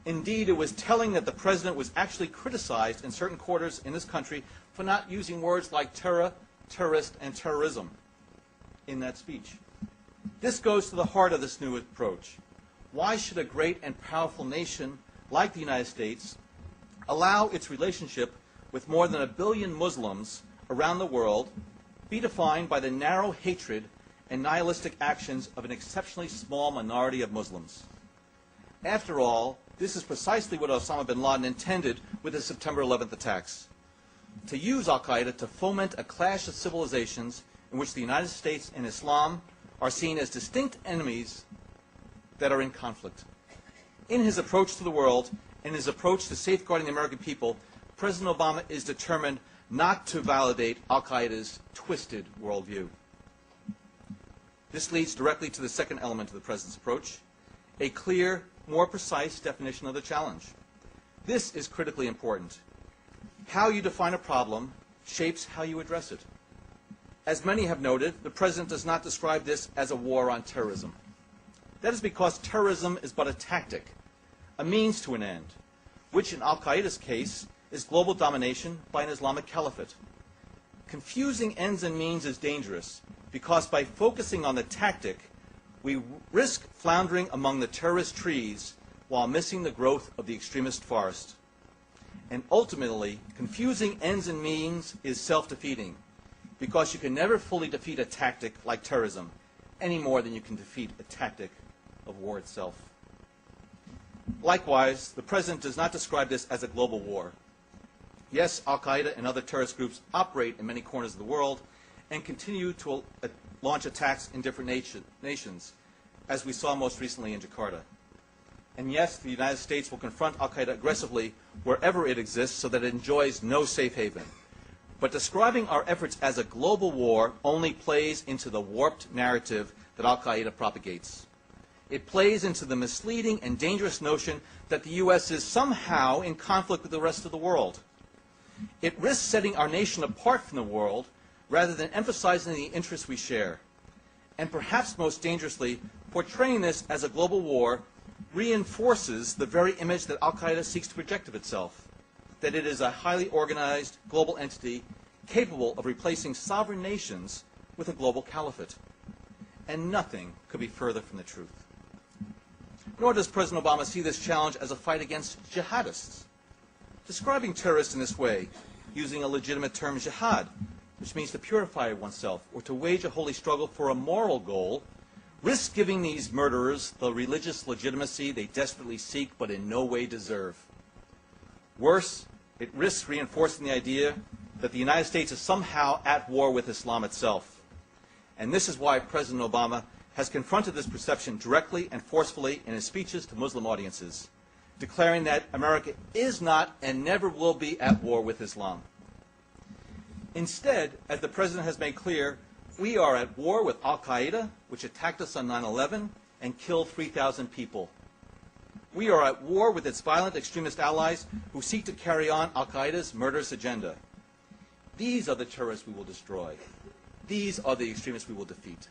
Indeed, it was telling that the president was actually criticized in certain quarters in this country for not using words like terror, terrorist, and terrorism in that speech. This goes to the heart of this new approach. Why should a great and powerful nation like the United States allow its relationship with more than 1 billion Muslims around the world be defined by the narrow hatred and nihilistic actions of an exceptionally small minority of Muslims? After all, this is precisely what Osama bin Laden intended with his September 11th attacks: to use al-Qaeda to foment a clash of civilizations in which the United States and Islam are seen as distinct enemies that are in conflict. In his approach to the world and his approach to safeguarding the American people, President Obama is determined not to validate al-Qaeda's twisted worldview. This leads directly to the second element of the President's approach: a clear, more precise definition of the challenge. This is critically important. How you define a problem shapes how you address it. As many have noted, the President does not describe this as a war on terrorism. That is because terrorism is but a tactic, a means to an end, which in al-Qaeda's case is global domination by an Islamic caliphate. Confusing ends and means is dangerous because by focusing on the tactic, we risk floundering among the terrorist trees while missing the growth of the extremist forest. And ultimately, confusing ends and means is self-defeating because you can never fully defeat a tactic like terrorism any more than you can defeat a tactic of war itself. Likewise, the President does not describe this as a global war. Yes, al-Qaeda and other terrorist groups operate in many corners of the world and continue to launch attacks in different nations, as we saw most recently in Jakarta. And yes, the United States will confront al-Qaeda aggressively wherever it exists so that it enjoys no safe haven. But describing our efforts as a global war only plays into the warped narrative that al-Qaeda propagates. It plays into the misleading and dangerous notion that the U.S. is somehow in conflict with the rest of the world. It risks setting our nation apart from the world rather than emphasizing the interests we share. And perhaps most dangerously, portraying this as a global war reinforces the very image that al-Qaeda seeks to project of itself, that it is a highly organized global entity capable of replacing sovereign nations with a global caliphate. And nothing could be further from the truth. Nor does President Obama see this challenge as a fight against jihadists. Describing terrorists in this way, using a legitimate term jihad, which means to purify oneself or to wage a holy struggle for a moral goal, risks giving these murderers the religious legitimacy they desperately seek but in no way deserve. Worse, it risks reinforcing the idea that the United States is somehow at war with Islam itself. And this is why President Obama has confronted this perception directly and forcefully in his speeches to Muslim audiences, declaring that America is not and never will be at war with Islam. Instead, as the President has made clear, we are at war with al-Qaeda, which attacked us on 9/11 and killed 3,000 people. We are at war with its violent extremist allies who seek to carry on al-Qaeda's murderous agenda. These are the terrorists we will destroy. These are the extremists we will defeat.